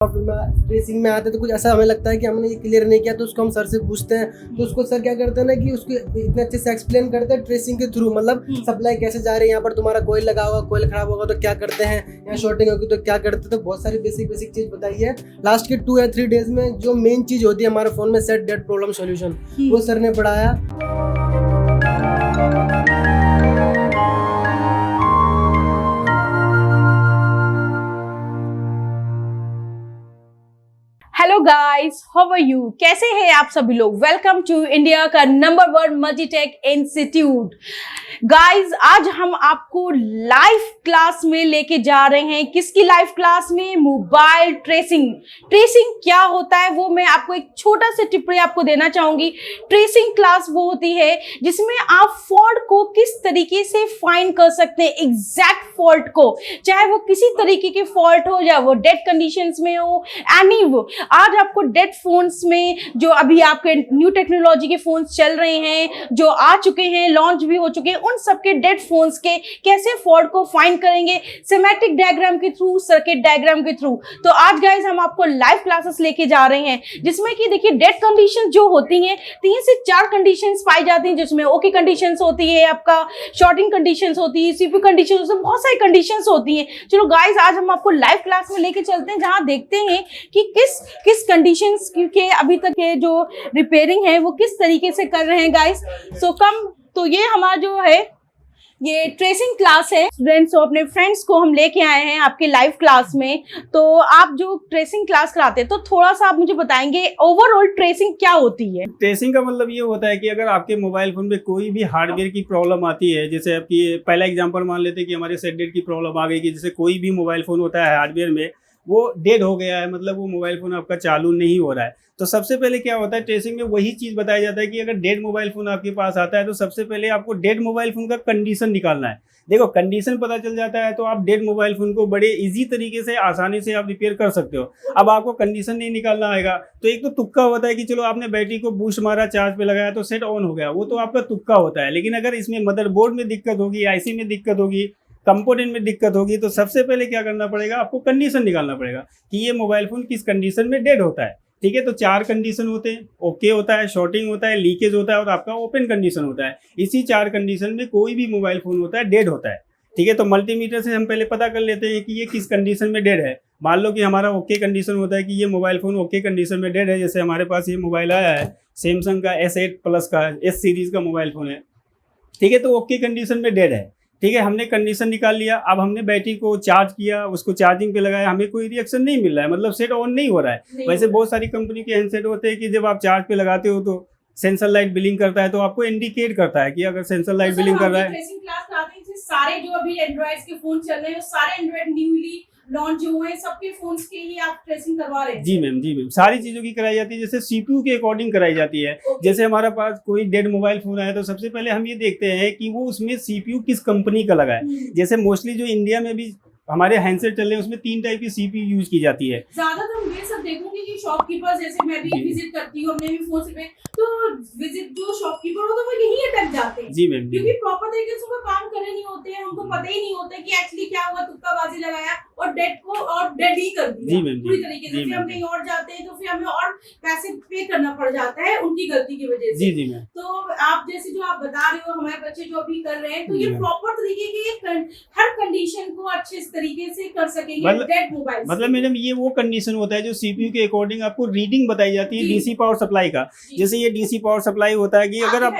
Tracing में आते तो कुछ ऐसा हमें लगता है कि हमने ये क्लियर नहीं किया, तो उसको हम सर से पूछते हैं। तो उसको सर क्या करते हैं ना कि उसको इतने अच्छे से एक्सप्लेन करते हैं ट्रेसिंग के थ्रू, मतलब सप्लाई कैसे जा रही है, यहाँ पर तुम्हारा कोयल लगा होगा, कोयल खराब होगा तो क्या करते हैं, यहाँ शॉर्टिंग होगी तो क्या करते हैं। तो बहुत सारी बेसिक चीज बताई है। लास्ट के 2 या 3 डेज में जो मेन चीज होती है हमारे फोन में, सेट डेट प्रॉब्लम सॉल्यूशन, वो सर ने पढ़ाया। Hello guys, how are you? कैसे हैं आप सभी लोग? वेलकम टू इंडिया का नंबर 1 मल्टीटेक इंस्टीट्यूट। गाइस, आज हम आपको लाइव क्लास में लेके जा रहे हैं। किसकी लाइव क्लास में? Mobile tracing. ट्रेसिंग क्या होता है वो मैं आपको एक छोटा सा टिप्पणी आपको देना चाहूंगी। ट्रेसिंग क्लास वो होती है जिसमें आप फॉल्ट को किस तरीके से फाइंड कर सकते हैं, एग्जैक्ट फॉल्ट को, चाहे वो किसी तरीके के फॉल्ट हो, या वो डेड कंडीशंस में हो, एनी वो। आज आपको डेड फोन्स में, जो अभी आपके न्यू टेक्नोलॉजी के फोन्स चल रहे हैं, जो आ चुके हैं, लॉन्च भी हो चुके हैं, उन सबके डेड फोन्स के कैसे फॉल्ट को फाइंड करेंगे, सिमेट्रिक डायग्राम के थ्रू, सर्किट डायग्राम के थ्रू। तो आज गाइस हम आपको लाइव क्लासेस लेके जा रहे हैं, जिसमें कि देखिए डेड कंडीशन जो होती हैं 3 से 4 कंडीशंस पाई जाती हैं, जिसमें ओके कंडीशंस होती है, आपका शॉर्टिंग कंडीशंस होती है, सीपीयू कंडीशंस होती है, बहुत सारी कंडीशंस होती हैं। चलो गाइस, आज हम आपको लाइव क्लास में लेके चलते हैं, जहां देखते हैं कि किस कंडीशंस के अभी तक के जो रिपेयरिंग है वो किस तरीके से कर रहे हैं गाइस। सो कम, तो ये हमारा जो है ये ट्रेसिंग क्लास है स्टूडेंट्स। तो अपने फ्रेंड्स को हम लेके आए हैं आपके लाइव क्लास में। तो आप जो ट्रेसिंग क्लास कराते हैं, तो थोड़ा सा आप मुझे बताएंगे ओवरऑल ट्रेसिंग क्या होती है? ट्रेसिंग का मतलब ये होता है कि अगर आपके मोबाइल फोन में कोई भी हार्डवेयर की प्रॉब्लम आती है, जैसे आपकी पहला एग्जांपल मान लेते हैं कि हमारे सेट डेट की प्रॉब्लम आ गई, कि जैसे कोई भी मोबाइल फोन होता है हार्डवेयर में वो डेड हो गया है, मतलब वो मोबाइल फोन आपका चालू नहीं हो रहा है, तो सबसे पहले क्या होता है ट्रेसिंग में वही चीज़ बताया जाता है कि अगर डेड मोबाइल फोन आपके पास आता है तो सबसे पहले आपको डेड मोबाइल फोन का कंडीशन निकालना है। देखो, कंडीशन पता चल जाता है तो आप डेड मोबाइल फोन को बड़े इजी तरीके से आसानी से आप रिपेयर कर सकते हो। अब आपको कंडीशन नहीं निकालना आएगा तो एक तो तुक्का होता है कि चलो आपने बैटरी को बूस्ट मारा, चार्ज पे लगाया तो सेट ऑन हो गया, वो तो आपका तुक्का होता है। लेकिन अगर इसमें मदरबोर्ड में दिक्कत होगी, आईसी में दिक्कत होगी, कंपोनेंट में दिक्कत होगी, तो सबसे पहले क्या करना पड़ेगा, आपको कंडीशन निकालना पड़ेगा कि ये मोबाइल फोन किस कंडीशन में डेड होता है। ठीक है, तो 4 कंडीशन होते हैं, ओके होता है, शॉर्टिंग होता है, लीकेज होता है और आपका ओपन कंडीशन होता है। इसी 4 कंडीशन में कोई भी मोबाइल फोन होता है डेड होता है। ठीक है, तो मल्टीमीटर से हम पहले पता कर लेते हैं कि ये किस कंडीशन में डेड है। मान लो कि हमारा ओके कंडीशन होता है कि ये मोबाइल फोन ओके कंडीशन में डेड है। जैसे हमारे पास ये मोबाइल आया है सैमसंग का S8 प्लस का, S सीरीज का मोबाइल फोन है। ठीक है, तो ओके कंडीशन में डेड है। ठीक है, हमने कंडीशन निकाल लिया। अब हमने बैटरी को चार्ज किया, उसको चार्जिंग पे लगाया, हमें कोई रिएक्शन नहीं मिल रहा है, मतलब सेट ऑन नहीं हो रहा है। वैसे बहुत सारी कंपनी के हैंडसेट होते हैं कि जब आप चार्ज पे लगाते हो तो सेंसर लाइट बिलिंग करता है, तो आपको इंडिकेट करता है कि अगर सेंसर लाइट बिलिंग कर रहा है। सारे जो अभी एंड्रॉइड के फोन चल रहे हैं, सारे एंड्रॉइड न्यूली लॉन्च जो हुए सबके फोन्स के ही आप ट्रेसिंग करवा रहे हैं? जी मैम, सारी चीज़ों की कराई जाती है, जैसे सीपीयू के अकॉर्डिंग कराई जाती है। जैसे हमारा पास कोई डेड मोबाइल फोन है तो सबसे पहले हम ये देखते हैं कि वो उसमें सीपीयू किस कंपनी का लगा है। जैसे मोस्टली जो इंडिया में भी हमारे हैंडसेट चल रहे हैं उसमें 3 टाइप की सीपीयू यूज की जाती है। ज्यादातर मैं सब देखूंगी कि शॉपकीपर, जैसे मैं भी विजिट करती हूँ अपने भी फोन पे, तो विजिट जो शॉपकीपर होता है वो यही अटक जाते हैं। जी मैम, क्योंकि प्रॉपर तरीके से वो काम करे नहीं होते हैं, उनको पता ही नहीं होता है कि एक्चुअली क्या हुआ, तुक्काबाजी लगाया और डेड को और डेड ही कर दिया। जी मैम, पूरी तरीके से। फिर हम कहीं और जाते हैं तो फिर हमें और पैसे पे करना पड़ जाता है उनकी गलती की वजह से। जी मैम। तो आप जैसे जो आप बता रहे हो, हमारे बच्चे जो अभी कर रहे हैं, तो ये प्रॉपर तरीके के हर कंडीशन को अच्छे तरीके से कर सकेंगे डेड मोबाइल। मतलब मैडम ये वो कंडीशन होता है जो सीपीयू के अकॉर्डिंग आपको रीडिंग बताई जाती है डीसी पावर सप्लाई का। जैसे ये डीसी पावर सप्लाई होता है कि अगर आप,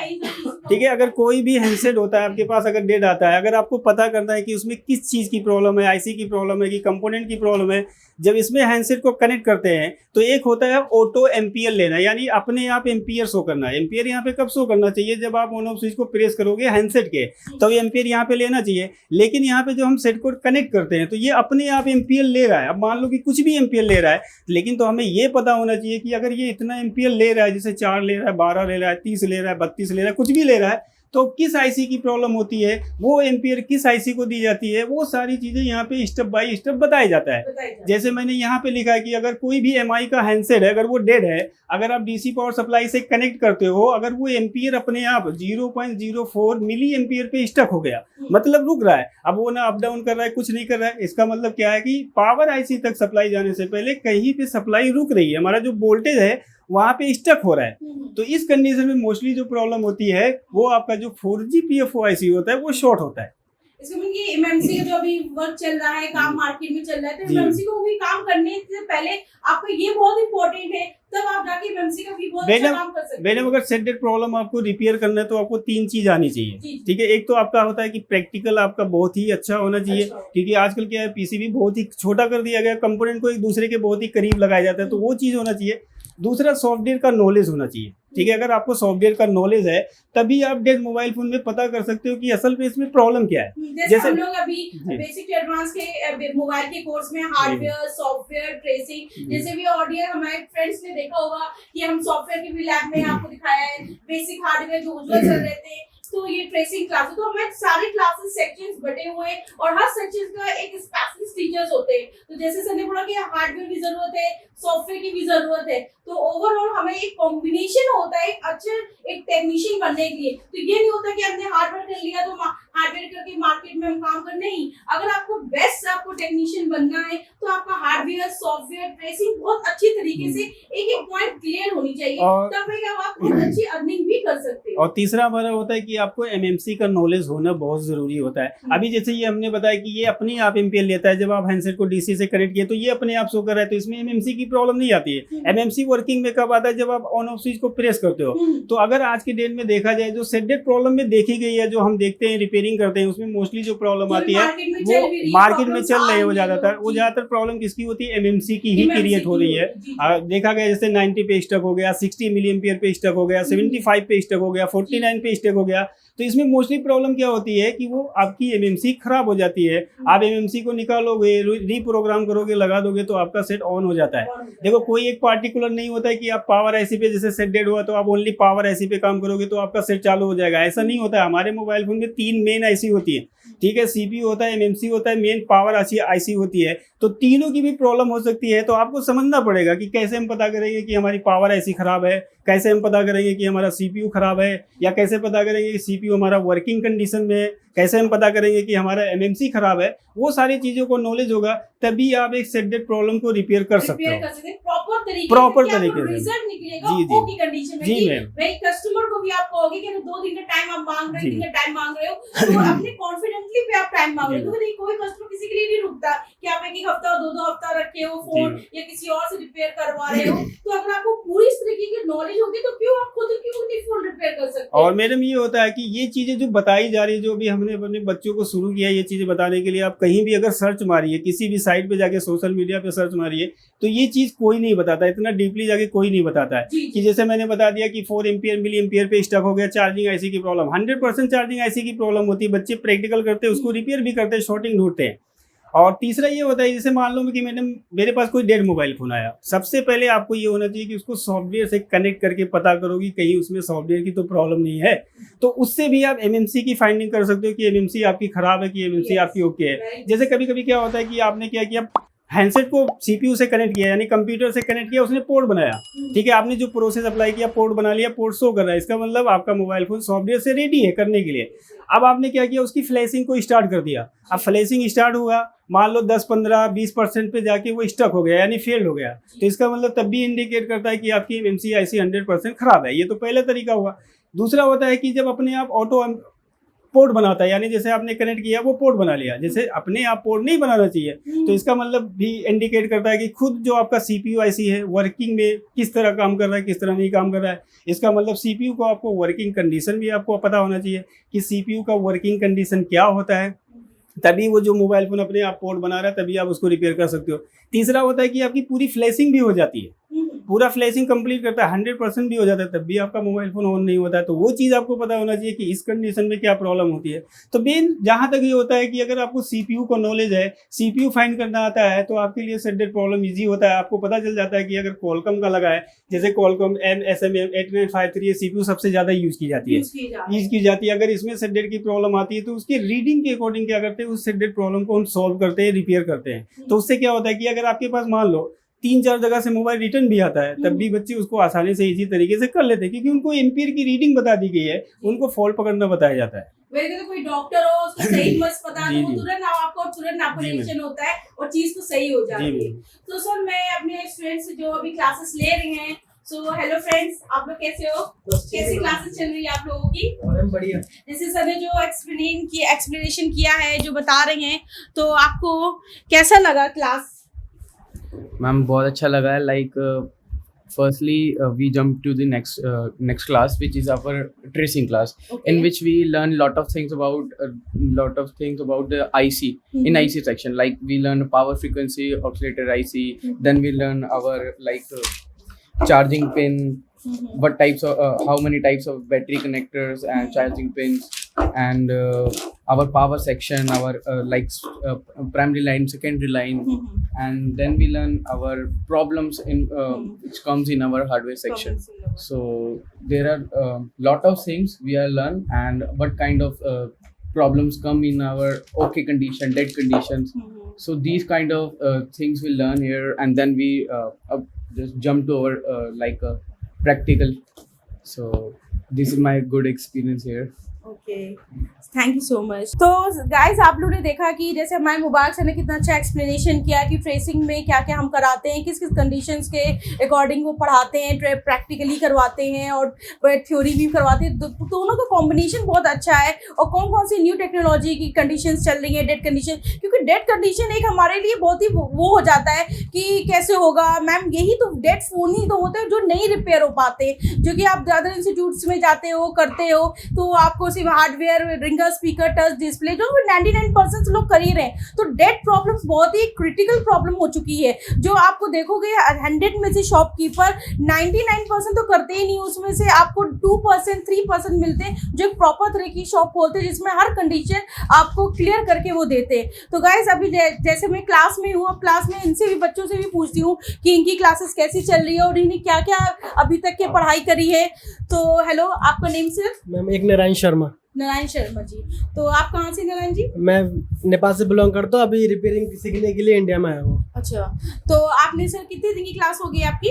ठीक है, अगर कोई भी हैंडसेट होता है आपके पास, अगर डेड आता है, अगर आपको पता करना है कि उसमें किस चीज़ की प्रॉब्लम है, आईसी की प्रॉब्लम है कि कंपोनेंट की प्रॉब्लम है, जब इसमें हैंडसेट को कनेक्ट करते हैं तो एक होता है ऑटो एम्पियर लेना, यानी अपने आप एम्पियर शो करना है। एम्पियर यहाँ पे कब शो करना चाहिए, जब आप ऑन ऑफ स्विच को प्रेस करोगे हैंडसेट के, तो एम्पियर यहाँ पे लेना चाहिए। लेकिन यहाँ पे जो हम सेट को कनेक्ट करते हैं तो ये अपने आप एम्पियर ले रहा है। अब मान लो कि कुछ भी एम्पियर ले रहा है, लेकिन तो हमें ये पता होना चाहिए कि अगर ये इतना एम्पियर ले रहा है, जैसे 4 ले रहा है, 12 ले रहा है, 30 ले रहा है, 32 ले रहा है, कुछ भी ले रहा है, तो किस आईसी की प्रॉब्लम होती है, वो एम्पियर किस आईसी को दी जाती है, वो सारी चीजें यहाँ पे स्टेप बाय स्टेप बताया जाता है। जैसे मैंने यहाँ पे लिखा है कि अगर कोई भी एमआई का हैंडसेट है, अगर वो डेड है, अगर आप डीसी पावर सप्लाई से कनेक्ट करते हो, अगर वो एम्पियर अपने आप 0.04 मिली एम्पियर पे स्टक हो गया, मतलब रुक रहा है, अब वो ना अप डाउन कर रहा है, कुछ नहीं कर रहा है, इसका मतलब क्या है कि पावर आईसी तक सप्लाई जाने से पहले कहीं पे सप्लाई रुक रही है, हमारा जो वोल्टेज है वहां पे स्टक हो रहा है। तो इस कंडीशन में मोस्टली जो प्रॉब्लम होती है वो आपका जो 4G PFO आईसी होता है वो शॉर्ट होता है। इसमें ये एमएमसी का जो अभी वर्क चल रहा है, काम मार्केट में चल रहा है, तो एमएमसी को भी काम करने से पहले आपको ये बहुत इंपॉर्टेंट है, तब आप जाके एमएमसी का भी बहुत अच्छा काम कर सकते हैं। मैडम अगर सेटेड प्रॉब्लम आपको रिपेयर करना है तो आपको 3 चीज आनी चाहिए, ठीक है। एक तो आपका होता है कि प्रैक्टिकल आपका बहुत ही अच्छा होना चाहिए, क्योंकि आजकल क्या है पीसीबी बहुत ही छोटा कर दिया गया, कंपोनेंट को एक दूसरे के बहुत ही करीब लगाया जाता है, तो वो चीज होना चाहिए। दूसरा सॉफ्टवेयर का नॉलेज होना चाहिए, ठीक है। अगर आपको सॉफ्टवेयर का नॉलेज है तभी आप डेड मोबाइल फोन में पता कर सकते हो कि असल में इसमें प्रॉब्लम क्या है। जैसे हम लोग अभी बेसिक टू एडवांस के मोबाइल के कोर्स में हार्डवेयर, सॉफ्टवेयर, ट्रेसिंग, जैसे भी ऑडियो हमारे फ्रेंड्स ने देखा होगा कि हम सॉफ्टवेयर के भी लैब में आपको दिखाया है, बेसिक हार्डवेयर जो उज्ज्वल चल रहे थे, तो ये ट्रेसिंग क्लासेस, तो हमें सारे क्लासेस सेक्शंस बटे हुए हैं और हर सेक्शन का एक स्पेशलिस्ट टीचर्स होते हैं। तो जैसे सर ने बोला कि हार्डवेयर की जरूरत है, सॉफ्टवेयर की भी जरूरत है, तो ओवरऑल हमें एक कॉम्बिनेशन होता है अच्छे एक टेक्नीशियन बनने के लिए। तो ये नहीं होता कि हमने हार्डवेयर कर लिया तो हार्डवेयर करके मार्केट में हम काम कर, नहीं, अगर आपको बेस्ट आपको टेक्नीशियन बनना है तो आपका हार्डवेयर, सॉफ्टवेयर, ट्रेसिंग बहुत अच्छी तरीके से एक एक पॉइंट क्लियर होनी चाहिए, तब आप बहुत अच्छी अर्निंग भी कर सकते हैं। और तीसरा हमारा होता है कि आपको एमएमसी का नॉलेज होना बहुत जरूरी होता है। अभी जैसे ये हमने बताया कि ये अपने आप एम्पियर लेता है, जब आप हैंडसेट को डीसी से कनेक्ट किए तो ये अपने आप शो कर रहा है, तो इसमें एमएमसी की प्रॉब्लम नहीं आती है। एमएमसी वर्किंग में कब आता है, जब आप ऑन ऑफ स्विच को प्रेस करते हो। तो अगर आज के डेट में देखा जाए जो सेटेड प्रॉब्लम में देखी गई है, जो हम देखते हैं रिपेयरिंग करते हैं, उसमें मोस्टली जो प्रॉब्लम आती है वो मार्केट में चल रही है, वो ज्यादातर प्रॉब्लम किसकी होती है, एमएमसी की ही क्रिएट हो रही है। देखा गया जैसे 90 पे स्टक हो गया, 60 मिली एम्पियर पे स्टक हो गया, 75 पे स्टक हो गया, 49 पे स्टक हो गया। तो इसमें मोस्टली प्रॉब्लम क्या होती है कि वो आपकी एमएमसी खराब हो जाती है। आप एमएमसी को निकालोगे, रीप्रोग्राम करोगे, लगा दोगे तो आपका सेट ऑन हो जाता है। देखो कोई एक पार्टिकुलर नहीं होता है कि आप पावर आईसी पे जैसे सेट डेड हुआ तो आप ओनली पावर आईसी पे काम करोगे तो आपका सेट चालू हो जाएगा, ऐसा नहीं होता है। हमारे मोबाइल फोन में 3 मेन आईसी होती है, ठीक है। सीपीयू होता है, एमएमसी होता है, मेन पावर आईसी होती है। तो तीनों की भी प्रॉब्लम हो सकती है, तो आपको समझना पड़ेगा कि कैसे हम पता करेंगे कि हमारी पावर आईसी खराब है, कैसे हम पता करेंगे कि हमारा सीपीयू खराब है, या कैसे पता करेंगे कि सीपीयू हमारा वर्किंग कंडीशन में है, कैसे हम पता करेंगे कि हमारा एमएमसी खराब है। वो सारी चीजों को नॉलेज होगा तभी आप एक सेटेड प्रॉब्लम को रिपेयर कर सकते हो प्रॉपर तरीके से। जी मैम, भाई कस्टमर को भी आप कहोगे कि 2 दिन का टाइम आप मांग रहे हो, 3 दिन का टाइम मांग रहे हो, तो अपने कॉन्फिडेंटली पे आप टाइम मांग रहे हो, क्योंकि कोई कस्टमर किसी के लिए नहीं रुकता कि आप एक हफ्ता 2 हफ्ता रखे हो फोन या किसी और से रिपेयर करवा रहे हो। तो अगर आपको पूरी इस तरीके की नॉलेज होगी तो क्यों आप खुद क्यों नहीं फोन रिपेयर कर सकते। और मैडम ये होता है कि ये चीजें जो बताई जा रही है, जो भी हमने अपने बच्चों को शुरू किया ये चीजें बताने के लिए, आप कहीं भी अगर सर्च मारिए, किसी भी साइट पे जाके सोशल मीडिया पे सर्च मारिए, तो ये चीज कोई नहीं बताता, इतना डीपली जाके कोई नहीं बताता है। कि जैसे मैंने बता दिया कि 4 एम्पियर मिली एम्पियर पे स्टक हो गया, चार्जिंग आईसी की प्रॉब्लम, 100% चार्जिंग आईसी की प्रॉब्लम होती है। बच्चे प्रैक्टिकल करते हैं, उसको रिपेयर भी करते हैं, शॉर्टिंग ढूंढते हैं। और तीसरा ये होता है, जैसे मान लो कि मैडम मेरे पास कोई डेड मोबाइल फोन आया, सबसे पहले आपको ये होना चाहिए कि उसको सॉफ्टवेयर से कनेक्ट करके पता करो कि कहीं उसमें सॉफ्टवेयर की तो प्रॉब्लम नहीं है। तो उससे भी आप एमएमसी की फाइंडिंग कर सकते हो कि एमएमसी आपकी खराब है कि एमएमसी आपकी ओके है। जैसे कभी कभी क्या होता है कि आपने क्या किया, हैंडसेट को सीपीयू से कनेक्ट किया, यानी कंप्यूटर से कनेक्ट किया, उसने पोर्ट बनाया, ठीक है। आपने जो प्रोसेस अप्लाई किया, पोर्ट बना लिया, पोर्ट शो कर रहा है, इसका मतलब आपका मोबाइल फोन सॉफ्टवेयर से रेडी है करने के लिए। अब आपने क्या किया, उसकी फ्लैशिंग को स्टार्ट कर दिया। अब फ्लैशिंग स्टार्ट हुआ, मान लो 10, 15, 20% पे जाके वो स्टक हो गया, यानी फेल हो गया, तो इसका मतलब तब भी इंडिकेट करता है कि आपकी एमएमसी आईसी 100% खराब है। ये तो पहला तरीका हुआ। दूसरा होता है कि जब अपने आप ऑटो पोर्ट बनाता है, यानी जैसे आपने कनेक्ट किया वो पोर्ट बना लिया, जैसे अपने आप पोर्ट नहीं बनाना चाहिए, तो इसका मतलब भी इंडिकेट करता है कि खुद जो आपका सीपीयू आईसी है वर्किंग में किस तरह काम कर रहा है, किस तरह नहीं काम कर रहा है। इसका मतलब सीपीयू को आपको वर्किंग कंडीशन भी आपको पता होना चाहिए कि सीपीयू का वर्किंग कंडीशन क्या होता है, तभी वो जो मोबाइल फोन अपने आप पोर्ट बना रहा है तभी आप उसको रिपेयर कर सकते हो। तीसरा होता है कि आपकी पूरी फ्लैशिंग भी हो जाती है, पूरा फ्लैशिंग कंप्लीट करता है 100% भी हो जाता है, तब भी आपका मोबाइल फोन ऑन नहीं होता है। तो वो चीज़ आपको पता होना चाहिए कि इस कंडीशन में क्या प्रॉब्लम होती है। तो मेन जहाँ तक ये होता है कि अगर आपको CPU का नॉलेज है, CPU फाइंड करना आता है, तो आपके लिए सेट प्रॉब्लम ईजी होता है। आपको पता चल जाता है कि अगर कॉलकॉम का लगा है, जैसे कॉलकॉम MSMM 8953 CPU सबसे ज़्यादा यूज़ की जाती है। अगर इसमें सेट की प्रॉब्लम आती है तो उसकी रीडिंग के अकॉर्डिंग क्या करते हैं, उस सेट प्रॉब्लम को हम सॉल्व करते हैं, रिपेयर करते हैं। तो उससे क्या होता है कि अगर आपके पास मान लो 3-4 जगह से मोबाइल रिटर्न भी आता है, तब भी बच्चे उसको आसानी से इजी तरीके से कर लेते हैं, क्योंकि उनको एम्पीयर की रीडिंग बता दी गई है, उनको फॉल्ट पकड़ना बताया जाता है। वैसे तो कोई डॉक्टर हो उसको सही मस्त पता जी, तो वो जी। तुरंत आपको तुरंत एप्लीकेशन होता है और चीज तो सही हो जाती है। तो सर मैं अपने स्टूडेंट्स जो अभी क्लासेस ले रहे हैं, सो हेलो फ्रेंड्स, आप लोग कैसे हो? कैसी क्लासेस चल रही है आप लोगों की? बढ़िया। जैसे सर ने जो एक्सप्लेनेशन किया है, जो बता रहे हैं, तो आपको कैसा लगा क्लास? मैम बहुत अच्छा लगा है। Like firstly we jump to the next class, which is our tracing class, in which we learn lot of things about the IC. In IC section, like we learn power frequency oscillator IC, then we learn our charging pin, what types of how many types of battery connectors and charging pins, and our power section, our primary line, secondary line, and then we learn our problems in which comes in our hardware section. So there are lot of things we are learn, and what kind of problems come in our okay condition, dead conditions. So these kind of things we learn here, and then we just jump to our practical. So this is my good experience here. Okay, thank you so much. तो guys आप लोगों ने देखा कि जैसे हमारे मुबारक sir ने कितना अच्छा एक्सप्लेनेशन किया कि ट्रेसिंग में क्या क्या हम कराते हैं, किस किस कंडीशंस के अकॉर्डिंग वो पढ़ाते हैं, प्रैक्टिकली करवाते हैं और थ्योरी भी करवाते हैं। दोनों का कॉम्बिनेशन बहुत अच्छा है। और कौन कौन सी न्यू टेक्नोलॉजी की कंडीशंस चल रही है, डेड कंडीशन, क्योंकि डेड कंडीशन एक हमारे लिए बहुत ही वो हो जाता है कि कैसे होगा मैम, यही तो डेड फोन ही तो होते हैं जो नहीं रिपेयर हो पाते, जो कि आप ज़्यादा इंस्टीट्यूट्स में जाते हो, करते हो, तो आपको सिर्फ hardware, ringer, speaker, touch display, जो 99% लोग कर ही रहे हैं। तो डेड प्रॉब्लम्स बहुत ही क्रिटिकल प्रॉब्लम हो चुकी है, जो आपको देखोगे 100 में से शॉपकीपर 99% तो करते ही नहीं, उसमें से आपको 2% 3% मिलते हैं जो एक प्रॉपर तरह की शॉप खोलते हैं, जिसमें हर कंडीशन आपको क्लियर करके वो देते हैं। तो गाइस अभी जैसे मैं क्लास में हूँ, अब क्लास में इनसे भी, बच्चों से भी पूछती हूँ कि इनकी क्लासेस कैसी चल रही है और इन्हें क्या क्या अभी तक की पढ़ाई करी है। तो हेलो, आपका नेम सर? मैम एक नारायण शर्मा। नारायण शर्मा जी, तो आप कहाँ से नारायण जी? मैं नेपाल से बिलोंग करता हूँ, अभी रिपेयरिंग सीखने के लिए इंडिया में आया हूँ। अच्छा, तो आपने सर कितने दिन की क्लास होगी आपकी?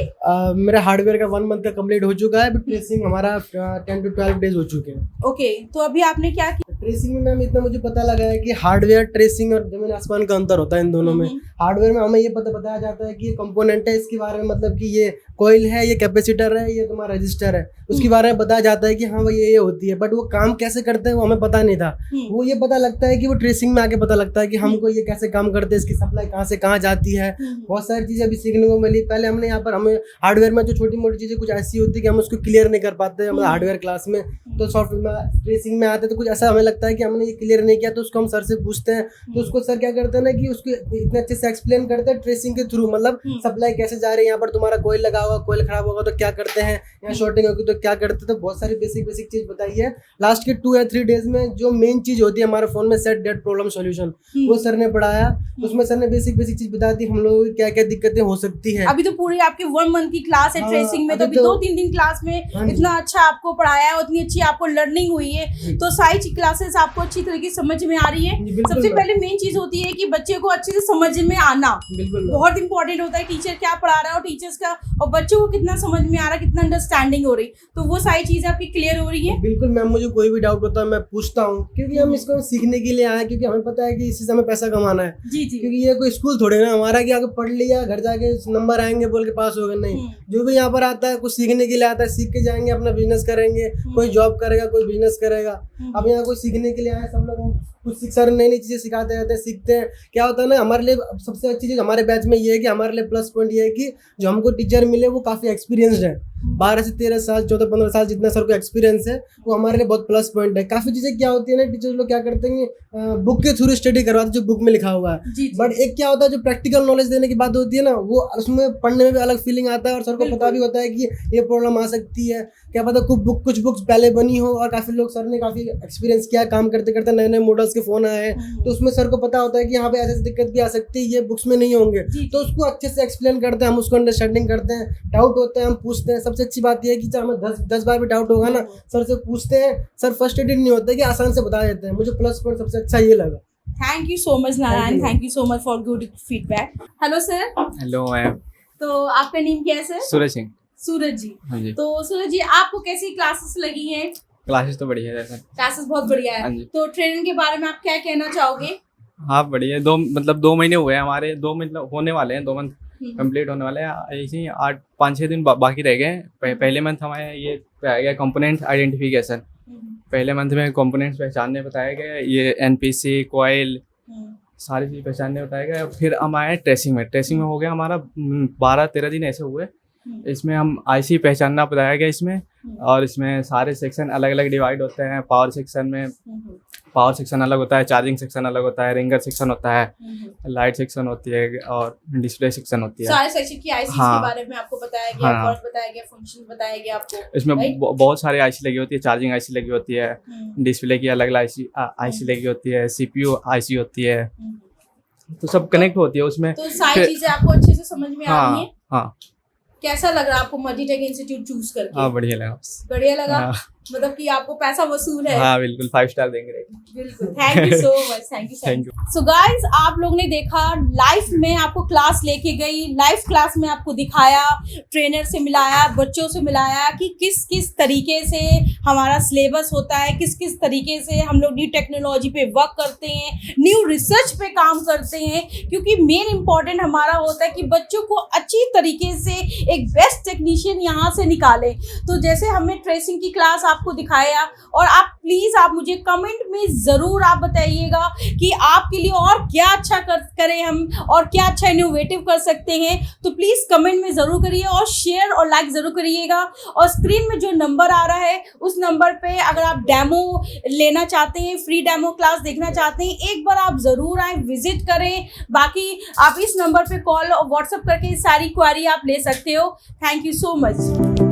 मेरा हार्डवेयर का 1 मंथ का कंप्लीट हो चुका है, ट्रेसिंग हमारा 10 to 12 डेज हो चुके हैं। ओके, तो अभी आपने क्या किया? ट्रेसिंग में मैम इतना मुझे पता लगा है कि हार्डवेयर ट्रेसिंग और जमीन आसमान का अंतर होता है इन दोनों में। हार्डवेयर में हमें ये पता बताया जाता है कि ये कंपोनेंट है, इसके बारे में, मतलब कि ये कॉइल है, ये कैपेसिटर है, ये तुम्हारा रजिस्टर है, उसके बारे में बताया जाता है कि हाँ भाई ये होती है, बट वो काम कैसे करते हैं वो हमें पता नहीं था। वो ये पता लगता है कि वो ट्रेसिंग में आके पता लगता है कि हमको ये कैसे काम करते हैं, इसकी सप्लाई कहाँ से कहाँ जाती है। बहुत सारी चीज़ें अभी सीखने को मिली। पहले हमने यहाँ पर हमें हार्डवेयर में जो छोटी मोटी चीज़ें कुछ ऐसी होती है कि हम उसको क्लियर नहीं कर पाते मतलब हार्डवेयर क्लास में, तो सॉफ्टवेयर में ट्रेसिंग में आते तो कुछ ऐसा हमें लगता है कि हमने ये क्लियर नहीं किया, तो उसको हम सर से पूछते हैं, तो उसको सर क्या करते हैं ना कि उसको इतने अच्छे से एक्सप्लेन करते हैं ट्रेसिंग के थ्रू, मतलब सप्लाई कैसे जा रही है, यहाँ पर तुम्हारा कोयल लगा होगा, कोयल खराब होगा तो क्या करते हैं, यहाँ शॉर्टिंग होगी तो क्या करते हैं। तो बहुत सारी बेसिक चीज बताई है। लास्ट के 2 या 3 डेज में जो मेन चीज होती है हमारे फोन में, सेट डेड प्रॉब्लम सॉल्यूशन, वो सर ने पढ़ाया। उसमें सर ने बेसिक चीज बता दी हम लोगों की क्या क्या दिक्कतें हो सकती है। अभी तो पूरी आपकी 1 मंथ की क्लास है ट्रेसिंग में, तो अभी 2-3 दिन क्लास में इतना अच्छा आपको पढ़ाया है, उतनी अच्छी आपको लर्निंग हुई है, तो सारी क्लासेस आपको अच्छी तरीके से समझ में आ रही है। सबसे पहले मेन चीज होती है कि बच्चे को अच्छे से समझ में आना बहुत इंपॉर्टेंट होता है। टीचर क्या पढ़ा रहा है और टीचर्स का और बच्चों को कितना समझ में आ रहा है, कितना अंडरस्टैंडिंग हो रही, तो वो सारी चीजें आपकी क्लियर हो रही है। बिल्कुल मैम, मुझे कोई भी डाउट होता है मैं पूछता हूँ, क्योंकि हम इसको सीखने के लिए आए, क्योंकि हमें पता है कि इसी से हमें पैसा कमाना है। जी जी, क्योंकि ये कोई स्कूल थोड़े ना हमारा कि आगे पढ़ लिया घर जाके नंबर आएंगे बोल के पास हो गए, नहीं। जो भी यहाँ पर आता है कुछ सीखने के लिए आता है, सीख के जाएंगे, अपना बिजनेस करेंगे, कोई जॉब करेगा, कोई बिजनेस करेगा। अब यहाँ कोई सीखने के लिए आए सब लोग, कुछ सर नई नई चीजें सिखाते रहते हैं, सीखते हैं। क्या होता है ना, हमारे लिए सबसे अच्छी चीज हमारे बैच में ये है कि हमारे लिए प्लस पॉइंट ये है कि जो हमको टीचर मिले वो काफी एक्सपीरियंस्ड है। 12 से 13 साल 14-15 साल जितना सर को एक्सपीरियंस है वो हमारे लिए बहुत प्लस पॉइंट है। काफ़ी चीज़ें क्या होती है ना, टीचर्स लोग क्या करते हैं बुक के थ्रू स्टडी करवाते जो बुक में लिखा हुआ है, जी, जी। बट एक क्या होता है जो प्रैक्टिकल नॉलेज देने की बात होती है ना, वो उसमें पढ़ने में भी अलग फीलिंग आता है और सर को पता भी होता है कि ये प्रॉब्लम आ सकती है। क्या पता कुछ बुक्स पहले बनी हो और काफ़ी लोग सर ने काफ़ी एक्सपीरियंस किया काम करते करते, नए नए मॉडल्स के फ़ोन आए हैं तो उसमें सर को पता होता है कि यहाँ पे ऐसी दिक्कत भी आ सकती है, ये बुक्स में नहीं होंगे, तो उसको अच्छे से एक्सप्लेन करते हैं, हम उसको अंडरस्टैंडिंग करते हैं। डाउट होता है हम पूछते हैं। सबसे अच्छी बात यह है कि चाहे हमें 10 बार भी डाउट होगा ना, सर से पूछते हैं, सर फ्रस्ट्रेटेड नहीं होता है कि आसान से बता देते हैं। मुझे प्लस पॉइंट सबसे अच्छा ये लगा। Thank you so much Narayan, thank you so much for good feedback. Hello sir. Hello ma'am, तो आपका नेम क्या है सर? सूरज सिंह। सूरज जी। हाँ जी, तो सूरज जी आपको कैसी क्लासेस लगी हैं? क्लासेस तो बढ़िया है सर। क्लासेस बहुत बढ़िया हाँ है। जी। तो ट्रेनिंग के बारे में आप क्या कहना चाहोगे? हाँ बढ़िया है। 2 महीने हुए हैं हमारे, 2 मतलब होने वाले हैं, 2 मंथ कंप्लीट होने वाले हैं। ऐसे ही 5-6 दिन बाकी रह गए। पहले मंथ हमारे ये बताया गया कंपोनेंट आइडेंटिफिकेशन। पहले मंथ में कंपोनेंट्स पहचानने बताया गया, ये एनपीसी कॉइल सारी चीज़ पहचानने बताया गया। फिर हम आए ट्रेसिंग में हो गया हमारा 12-13 दिन ऐसे हुए। इसमें हम आईसी पहचानना बताया गया इसमें, और इसमें सारे सेक्शन अलग अलग डिवाइड होते हैं। पावर सेक्शन अलग होता है, चार्जिंग सेक्शन अलग होता है, रिंगर सेक्शन होता है, लाइट सेक्शन होती है और डिस्प्ले सेक्शन होती है। सारे सेक्शन की आईसी हाँ। के बारे में आपको बताया गया, हाँ। कॉस्ट बताया गया, फंक्शन बताया गया आपको। इसमें right? बहुत सारी आईसी लगी होती है, चार्जिंग आईसी लगी होती है, डिस्प्ले की अलग आईसी लगी होती है, सीपीयू आईसी होती है, तो सब कनेक्ट होती है उसमें। तो सारी फिर- चीजें आपको अच्छे से समझ में आ रही हाँ है? हाँ कैसा लग रहा है आपको मल्टीटेक इंस्टीट्यूट चूज करके? हाँ, बढ़िया लगा। बढ़िया लगा। हाँ। मतलब कि आपको पैसा वसूल है। हाँ बिल्कुल, 5 स्टार देंगे। बिल्कुल, thank you so much, thank you Thank so guys, आप लोग ने देखा लाइफ में आपको क्लास लेके गई, लाइव क्लास में आपको दिखाया, ट्रेनर से मिलाया, बच्चों से मिलाया कि किस किस तरीके से हमारा सिलेबस होता है, किस किस तरीके से हम लोग न्यू टेक्नोलॉजी पे वर्क करते हैं, न्यू रिसर्च पे काम करते हैं, क्योंकि मेन इंपॉर्टेंट हमारा होता है कि बच्चों को अच्छी तरीके से एक बेस्ट टेक्नीशियन यहाँ से निकालें। तो जैसे हमने ट्रेसिंग की क्लास आपको दिखाया, और आप प्लीज आप मुझे कमेंट में जरूर आप बताइएगा कि आपके लिए और क्या अच्छा करें हम, और क्या अच्छा इनोवेटिव कर सकते हैं। तो प्लीज कमेंट में जरूर करिए और शेयर और लाइक जरूर करिएगा। और स्क्रीन में जो नंबर आ रहा है उस नंबर पे अगर आप डेमो लेना चाहते हैं, फ्री डेमो क्लास देखना चाहते हैं, एक बार आप जरूर आए, विजिट करें। बाकी आप इस नंबर पे कॉल और व्हाट्सएप करके सारी क्वारी आप ले सकते हो। Thank you so much.